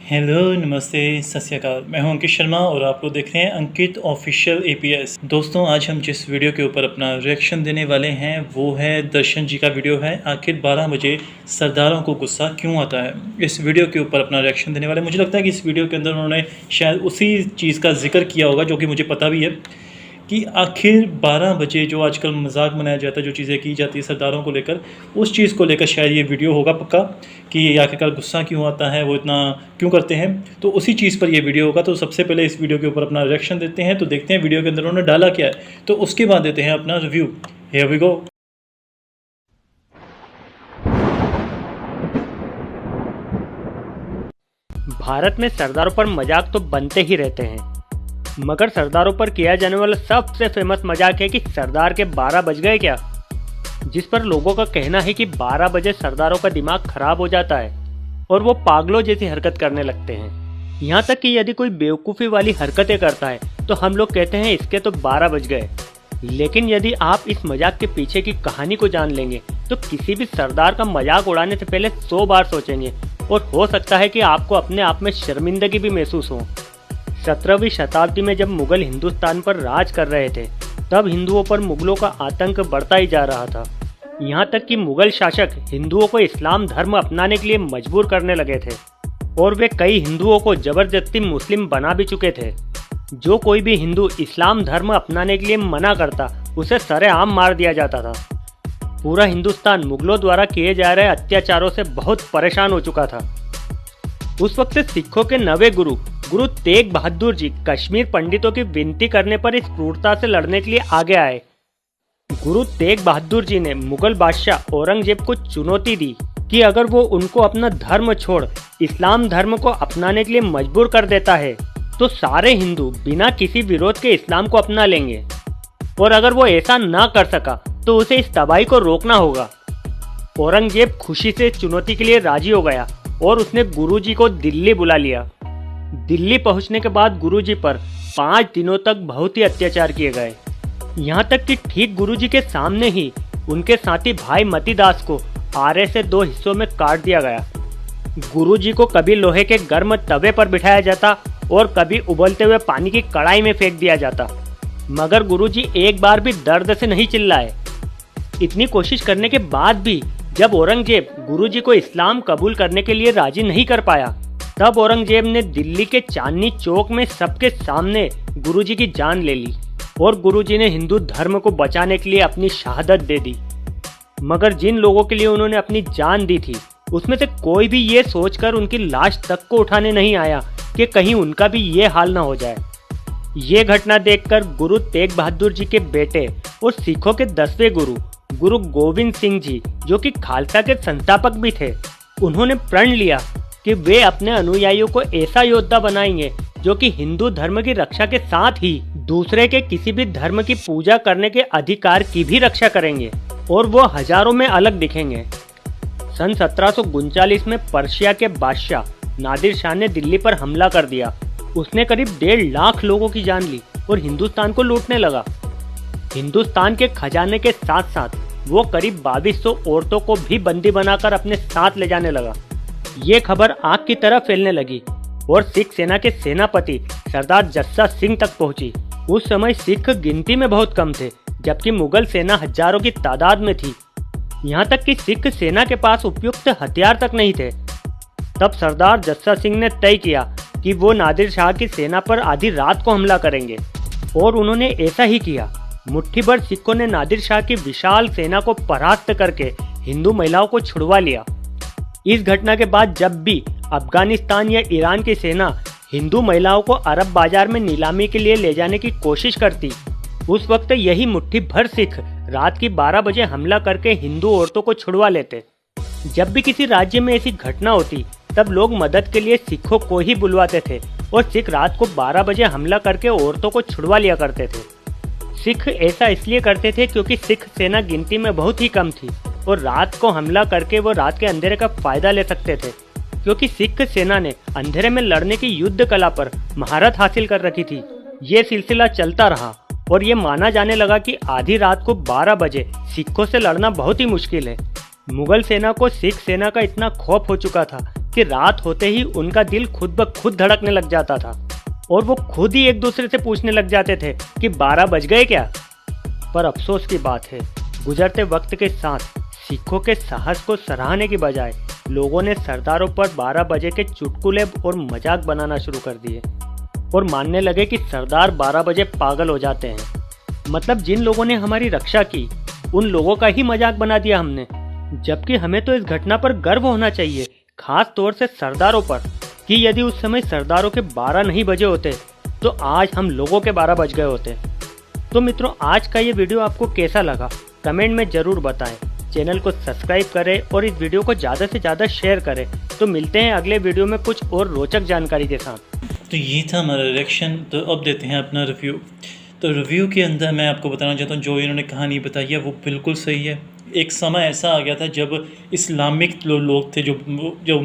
Hello, नमस्ते, सत श्री अकाल। मैं हूं अंकित शर्मा और आप लोग देख रहे हैं अंकित ऑफिशियल एपीएस। दोस्तों, आज हम जिस वीडियो के ऊपर अपना रिएक्शन देने वाले हैं वो है दर्शन जी का वीडियो है, आखिर 12 बजे सरदारों को गुस्सा क्यों आता है। इस वीडियो के ऊपर अपना रिएक्शन देने वाले, मुझे लगता है कि इस वीडियो के अंदर उन्होंने शायद उसी चीज़ का जिक्र किया होगा जो कि मुझे पता भी है कि आखिर 12 बजे जो आजकल मजाक बनाया जाता है, जो चीज़ें की जाती है सरदारों को लेकर, उस चीज़ को लेकर शायद ये वीडियो होगा पक्का कि आखिरकार गुस्सा क्यों आता है, वो इतना क्यों करते हैं। तो उसी चीज़ पर ये वीडियो होगा। तो सबसे पहले इस वीडियो के ऊपर अपना रिएक्शन देते हैं, तो देखते हैं वीडियो के अंदर उन्होंने डाला क्या है, तो उसके बाद देते हैं अपना review. Here we go. Bharat में सरदारों पर मजाक तो बनते ही रहते हैं, मगर सरदारों पर किया जाने वाला सबसे फेमस मजाक है कि सरदार के 12 बज गए क्या, जिस पर लोगों का कहना है कि 12 बजे सरदारों का दिमाग खराब हो जाता है और वो पागलों जैसी हरकत करने लगते हैं। यहाँ तक कि यदि कोई बेवकूफ़ी वाली हरकतें करता है तो हम लोग कहते हैं इसके तो 12 बज गए। लेकिन यदि आप इस मजाक के पीछे की कहानी को जान लेंगे तो किसी भी सरदार का मजाक उड़ाने से पहले 100 बार सोचेंगे और हो सकता है कि आपको अपने आप में शर्मिंदगी भी महसूस हो। 17वीं शताब्दी में जब मुगल हिंदुस्तान पर राज कर रहे थे तब हिंदुओं पर मुगलों का आतंक बढ़ता ही जा रहा था। यहाँ तक कि मुगल शासक हिंदुओं को इस्लाम धर्म अपनाने के लिए मजबूर करने लगे थे और वे कई हिंदुओं को जबरदस्ती मुस्लिम बना भी चुके थे। जो कोई भी हिंदू इस्लाम धर्म अपनाने के लिए मना करता उसे सरेआम मार दिया जाता था। पूरा हिंदुस्तान मुगलों द्वारा किए जा रहे अत्याचारों से बहुत परेशान हो चुका था। उस वक्त सिखों के नवे गुरु तेग बहादुर जी कश्मीर पंडितों की विनती करने पर इस क्रूरता से लड़ने के लिए आगे आए। गुरु तेग बहादुर जी ने मुगल बादशाह औरंगजेब को चुनौती दी कि अगर वो उनको अपना धर्म छोड़ इस्लाम धर्म को अपनाने के लिए मजबूर कर देता है तो सारे हिंदू बिना किसी विरोध के इस्लाम को अपना लेंगे, और अगर वो ऐसा ना कर सका तो उसे इस तबाही को रोकना होगा। औरंगजेब खुशी से चुनौती के लिए राजी हो गया और उसने गुरुजी को दिल्ली बुला लिया। दिल्ली पहुंचने के बाद गुरुजी पर 5 दिनों तक बहुत ही अत्याचार किए गए। यहाँ तक कि ठीक गुरुजी के सामने ही उनके साथी भाई मतीदास को आरे से 2 हिस्सों में काट दिया गया। गुरुजी को कभी लोहे के गर्म तवे पर बिठाया जाता और कभी उबलते हुए पानी की कढ़ाई में फेंक दिया जाता, मगर गुरुजी एक बार भी दर्द से नहीं चिल्लाए। इतनी कोशिश करने के बाद भी जब औरंगजेब गुरुजी को इस्लाम कबूल करने के लिए राजी नहीं कर पाया, तब औरंगजेब ने दिल्ली के चांदनी चौक में सबके सामने गुरुजी की जान ले ली और गुरुजी ने हिंदू धर्म को बचाने के लिए अपनी शहादत दे दी। मगर जिन लोगों के लिए उन्होंने अपनी जान दी थी उसमें से कोई भी ये सोचकर उनकी लाश तक को उठाने नहीं आया कि कहीं उनका भी ये हाल ना हो जाए। ये घटना देखकर गुरु तेग बहादुर जी के बेटे और सिखों के 10वें गुरु गोविंद सिंह जी, जो कि खालसा के संस्थापक भी थे, उन्होंने प्रण लिया कि वे अपने अनुयायियों को ऐसा योद्धा बनाएंगे जो कि हिंदू धर्म की रक्षा के साथ ही दूसरे के किसी भी धर्म की पूजा करने के अधिकार की भी रक्षा करेंगे और वो हजारों में अलग दिखेंगे। सन 1739 में पर्शिया के बादशाह नादिर शाह ने दिल्ली पर हमला कर दिया। उसने करीब 1.5 लाख लोगों की जान ली और हिंदुस्तान को लूटने लगा। हिंदुस्तान के खजाने के साथ साथ वो करीब 2200 औरतों को भी बंदी बनाकर अपने साथ ले जाने लगा। ये खबर आग की तरह फैलने लगी और सिख सेना के सेनापति सरदार जस्सा सिंह तक पहुंची। उस समय सिख गिनती में बहुत कम थे, जबकि मुगल सेना हजारों की तादाद में थी। यहाँ तक कि सिख सेना के पास उपयुक्त हथियार तक नहीं थे। तब सरदार जस्सा सिंह ने तय किया कि वो नादिर शाह की सेना पर आधी रात को हमला करेंगे, और उन्होंने ऐसा ही किया। मुट्ठी भर सिखों ने नादिर शाह की विशाल सेना को परास्त करके हिंदू महिलाओं को छुड़वा लिया। इस घटना के बाद जब भी अफगानिस्तान या ईरान की सेना हिंदू महिलाओं को अरब बाजार में नीलामी के लिए ले जाने की कोशिश करती, उस वक्त यही मुट्ठी भर सिख रात की 12 बजे हमला करके हिंदू औरतों को छुड़वा लेते। जब भी किसी राज्य में ऐसी घटना होती तब लोग मदद के लिए सिखों को ही बुलवाते थे और सिख रात को 12 बजे हमला करके औरतों को छुड़वा लिया करते थे। सिख ऐसा इसलिए करते थे क्योंकि सिख सेना गिनती में बहुत ही कम थी और रात को हमला करके वो रात के अंधेरे का फायदा ले सकते थे, क्योंकि सिख सेना ने अंधेरे में लड़ने की युद्ध कला पर महारत हासिल कर रखी थी। ये सिलसिला चलता रहा और ये माना जाने लगा कि आधी रात को 12 बजे सिखों से लड़ना बहुत ही मुश्किल है। मुगल सेना को सिख सेना का इतना खौफ हो चुका था कि रात होते ही उनका दिल खुद ब खुद धड़कने लग जाता था और वो खुद ही एक दूसरे से पूछने लग जाते थे कि 12 बज गए क्या। पर अफसोस की बात है, गुजरते वक्त के साथ सिखों के साहस को सराहने की बजाय लोगों ने सरदारों पर 12 बजे के चुटकुले और मजाक बनाना शुरू कर दिए और मानने लगे कि सरदार 12 बजे पागल हो जाते हैं। मतलब जिन लोगों ने हमारी रक्षा की उन लोगों का ही मजाक बना दिया हमने, जबकि हमें तो इस घटना पर गर्व होना चाहिए, खास तौर से सरदारों पर, कि यदि उस समय सरदारों के 12 नहीं बजे होते तो आज हम लोगों के 12 बज गए होते। तो मित्रों, आज का ये वीडियो आपको कैसा लगा कमेंट में ज़रूर बताएं। चैनल को सब्सक्राइब करें और इस वीडियो को ज़्यादा से ज़्यादा शेयर करें। तो मिलते हैं अगले वीडियो में कुछ और रोचक जानकारी के साथ। तो ये था हमारा रिएक्शन। तो अब देते हैं अपना रिव्यू। तो रिव्यू के अंदर मैं आपको बताना चाहता हूँ, जो इन्होंने कहानी बताई है वो बिल्कुल सही है। एक समय ऐसा आ गया था जब इस्लामिक लोग थे, जो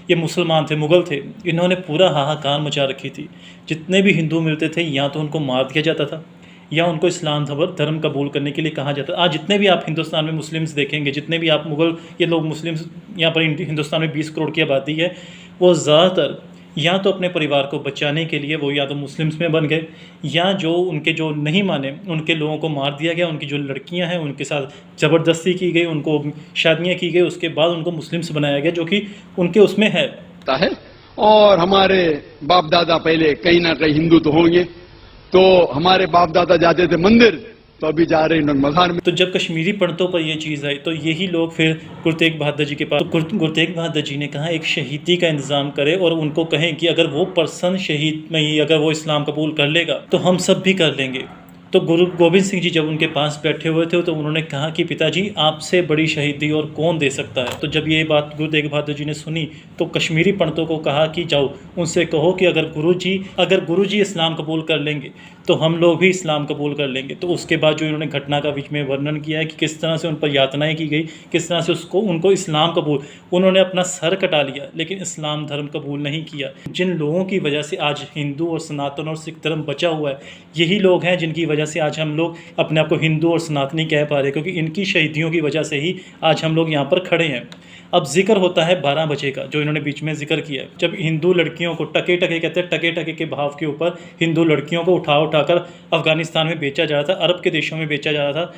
ये मुसलमान थे, मुग़ल थे, इन्होंने पूरा हाहाकार मचा रखी थी। जितने भी हिंदू मिलते थे या तो उनको मार दिया जाता था या उनको इस्लाम धर्म कबूल करने के लिए कहा जाता। आज जितने भी आप हिंदुस्तान में मुस्लिम्स देखेंगे, जितने भी आप मुग़ल ये लोग मुस्लिम्स यहाँ पर हिंदुस्तान में 20 करोड़ की आबादी है, वो ज़्यादातर या तो अपने परिवार को बचाने के लिए वो या तो मुस्लिम्स में बन गए, या जो उनके जो नहीं माने उनके लोगों को मार दिया गया। उनकी जो लड़कियां हैं उनके साथ ज़बरदस्ती की गई, उनको शादियां की गई, उसके बाद उनको मुस्लिम्स बनाया गया, जो कि उनके उसमें है। और हमारे बाप दादा पहले कहीं ना कहीं हिंदू तो होंगे, तो हमारे बाप दादा जाते थे मंदिर, तो अभी जा रहे हैं मज़ार में। तो जब कश्मीरी पंडितों पर यह चीज़ आई तो यही लोग फिर गुरु तेग बहादुर जी के पास, तो गुरु तेग बहादुर जी ने कहा एक शहीदी का इंतज़ाम करें और उनको कहें कि अगर वो पर्सन शहीद में ही अगर वो इस्लाम कबूल कर लेगा तो हम सब भी कर लेंगे। तो गुरु गोविंद सिंह जी जब उनके पास बैठे हुए थे तो उन्होंने कहा कि पिताजी आपसे बड़ी शहीदी और कौन दे सकता है। तो जब ये बात गुरु तेग बहादुर जी ने सुनी तो कश्मीरी पंडितों को कहा कि जाओ उनसे कहो कि अगर गुरु जी इस्लाम कबूल कर लेंगे तो हम लोग भी इस्लाम कबूल कर लेंगे। तो उसके बाद जो इन्होंने घटना का बीच में वर्णन किया है कि किस तरह से उन पर यातनाएं की गई, किस तरह से उनको इस्लाम कबूल, उन्होंने अपना सर कटा लिया लेकिन इस्लाम धर्म कबूल नहीं किया। जिन लोगों की वजह से आज हिंदू और सनातन और सिख धर्म बचा हुआ है, यही लोग हैं जिनकी वजह से आज हम लोग अपने आप को हिंदू और सनातनी कह पा रहे हैं, क्योंकि इनकी शहीदियों की वजह से ही आज हम लोग यहाँ पर खड़े हैं। अब जिक्र होता है 12 बजे का, जो इन्होंने बीच में जिक्र किया है, जब हिंदू लड़कियों को टके टके कहते हैं, टके टके के भाव के ऊपर हिंदू लड़कियों को उठाकर अफगानिस्तान में बेचा जा रहा था, अरब के देशों में बेचा जा रहा था।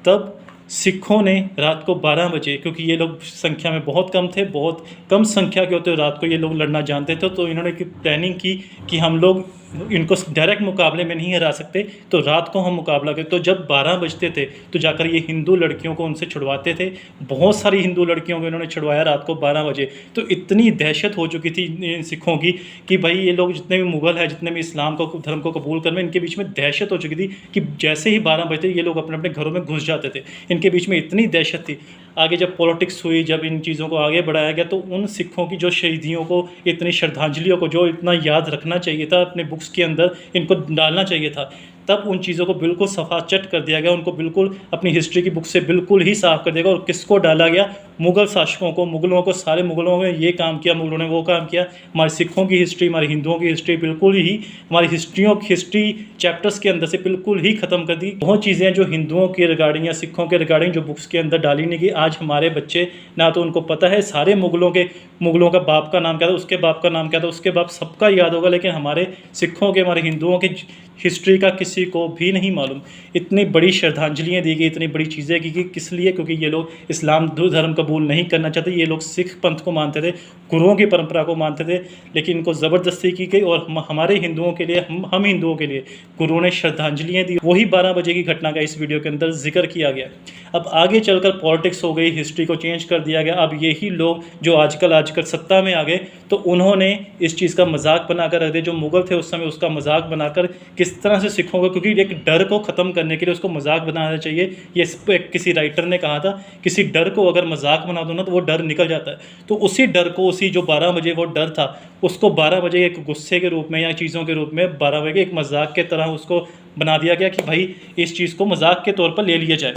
तब सिखों ने रात को 12 बजे, क्योंकि ये लोग संख्या में बहुत कम थे, बहुत कम संख्या के होते रात को ये लोग लड़ना जानते थे, तो इन्होंने प्लानिंग की कि हम लोग इनको डायरेक्ट मुकाबले में नहीं हरा सकते, तो रात को हम मुकाबला करें। तो जब 12 बजते थे तो जाकर ये हिंदू लड़कियों को उनसे छुड़वाते थे। बहुत सारी हिंदू लड़कियों को इन्होंने छुड़वाया रात को 12 बजे। तो इतनी दहशत हो चुकी थी इन सिखों की कि भाई ये लोग जितने भी मुग़ल हैं, जितने भी इस्लाम को धर्म को कबूल करने, इनके बीच में दहशत हो चुकी थी कि जैसे ही 12 बजते ये लोग अपने अपने घरों में घुस जाते थे। इनके बीच में इतनी दहशत थी। आगे जब पॉलिटिक्स हुई, जब इन चीज़ों को आगे बढ़ाया गया, तो उन सिखों की जो शहीदियों को, इतनी श्रद्धांजलियों को जो इतना याद रखना चाहिए था, अपने बुक्स के अंदर इनको डालना चाहिए था, तब उन चीज़ों को बिल्कुल सफाचट कर दिया गया। उनको बिल्कुल अपनी हिस्ट्री की बुक से बिल्कुल ही साफ कर दिया गया। और किसको डाला गया? मुग़ल शासकों को, मुग़लों को। सारे मुग़लों ने ये काम किया, मुग़लों ने वो काम किया। हमारे सिखों की हिस्ट्री, हमारे हिंदुओं की हिस्ट्री बिल्कुल ही हमारी हिस्ट्री चैप्टर्स के अंदर से बिल्कुल ही ख़त्म कर दी। बहुत चीज़ें जो हिंदुओं के रिगार्डिंग या सिखों के रिगार्डिंग जो बुक्स के अंदर डाली नहीं गई, आज हमारे बच्चे ना तो उनको पता है सारे मुग़लों का बाप का नाम क्या था, उसके बाप का नाम क्या था, उसके बाप सबका याद होगा, लेकिन हमारे सिखों के, हमारे हिंदुओं के हिस्ट्री का किसी को भी नहीं मालूम। इतनी बड़ी श्रद्धांजलियाँ दी गई, इतनी बड़ी चीज़ें की गई, किस लिए? क्योंकि ये लोग इस्लाम धर्म कबूल नहीं करना चाहते। ये लोग सिख पंथ को मानते थे, गुरुओं की परंपरा को मानते थे, लेकिन इनको ज़बरदस्ती की गई। और हमारे हिंदुओं के लिए, हम हिंदुओं के लिए गुरुओं ने श्रद्धांजलियाँ दी। वही 12 बजे की घटना का इस वीडियो के अंदर जिक्र किया गया। अब आगे चलकर पॉलिटिक्स हो गई, हिस्ट्री को चेंज कर दिया गया। अब यही लोग जो आजकल सत्ता में आ गए, तो उन्होंने इस चीज़ का मजाक बनाकर रख दिया। जो मुग़ल थे उस समय उसका मजाक बनाकर किस तरह से सिखों को, क्योंकि एक डर को ख़त्म करने के लिए उसको मजाक बनाना चाहिए। ये किसी राइटर ने कहा था, किसी डर को अगर मजाक बना दो ना तो वो डर निकल जाता है। तो उसी डर को, उसी जो 12 बजे वो डर था, उसको 12 बजे एक गुस्से के रूप में या चीज़ों के रूप में 12 बजे एक मजाक के तरह उसको बना दिया गया कि भाई इस चीज़ को मजाक के तौर पर ले लिया जाए।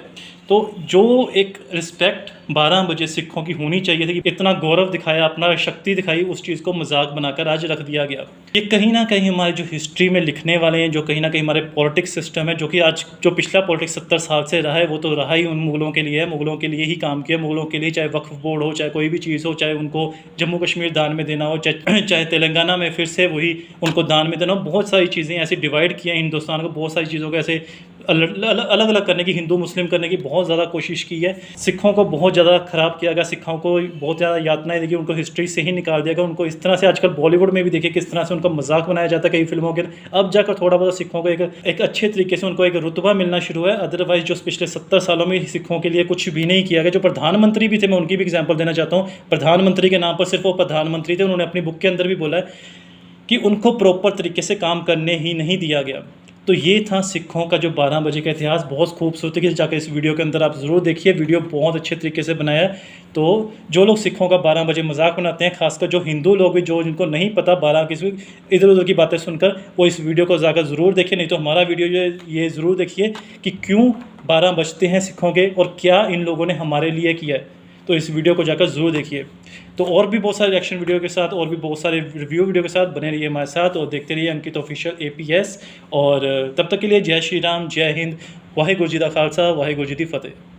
तो जो एक रिस्पेक्ट 12 बजे सिखों की होनी चाहिए थी, इतना गौरव दिखाया, अपना शक्ति दिखाई, उस चीज़ को मजाक बनाकर आज रख दिया गया। ये कहीं ना कहीं हमारे जो हिस्ट्री में लिखने वाले हैं, जो कहीं ना कहीं हमारे पॉलिटिक्स सिस्टम है, जो कि आज जो पिछला पॉलिटिक्स 70 साल से रहा है, वो तो रहा ही उन मुगलों के लिए है, मुगलों के लिए ही काम किया, मुगलों के लिए, चाहे वक्फ बोर्ड हो, चाहे कोई भी चीज़ हो, चाहे उनको जम्मू कश्मीर दान में देना हो, चाहे तेलंगाना में फिर से वही उनको दान में देना हो, बहुत सारी चीज़ें ऐसे डिवाइड किया हिंदुस्तान को, बहुत सारी चीज़ों को ऐसे अलग अलग करने की, हिंदू मुस्लिम करने की बहुत ज़्यादा कोशिश की है। सिखों को बहुत ज़्यादा ख़राब किया गया, सिखों को बहुत ज़्यादा यातनाएं दी, उनको हिस्ट्री से ही निकाल दिया गया, उनको इस तरह से आजकल बॉलीवुड में भी देखिए किस तरह से उनका मजाक बनाया जाता है कई फिल्मों के। अब जाकर थोड़ा बहुत सिखों को एक अच्छे तरीके से उनको एक रुतबा मिलना शुरू है। अदरवाइज जो पिछले 70 सालों में सिखों के लिए कुछ भी नहीं किया गया। जो प्रधानमंत्री भी थे, मैं उनकी भी एग्जाम्पल देना चाहता हूँ। प्रधानमंत्री के नाम पर सिर्फ वो प्रधानमंत्री थे, उन्होंने अपनी बुक के अंदर भी बोला है कि उनको प्रॉपर तरीके से काम करने ही नहीं दिया गया। तो ये था सिखों का जो 12 बजे का इतिहास। बहुत खूबसूरती के जाकर इस वीडियो के अंदर आप ज़रूर देखिए, वीडियो बहुत अच्छे तरीके से बनाया है। तो जो लोग सिखों का 12 बजे मजाक बनाते हैं, खासकर जो हिंदू लोग भी, जो जिनको नहीं पता 12 किसी इधर उधर की बातें सुनकर, वो इस वीडियो को जाकर ज़रूर देखिए। नहीं तो हमारा वीडियो ये ज़रूर देखिए कि क्यों 12 बजते हैं सिखों के और क्या इन लोगों ने हमारे लिए किया है। तो इस वीडियो को जाकर ज़रूर देखिए। तो और भी बहुत सारे रिएक्शन वीडियो के साथ, और भी बहुत सारे रिव्यू वीडियो के साथ बने रहिए हमारे साथ और देखते रहिए अंकित ऑफिशियल APS। और तब तक के लिए जय श्री राम, जय हिंद, वाहिगुरु जी दा खालसा, वाहिगुरु जी दी फतेह।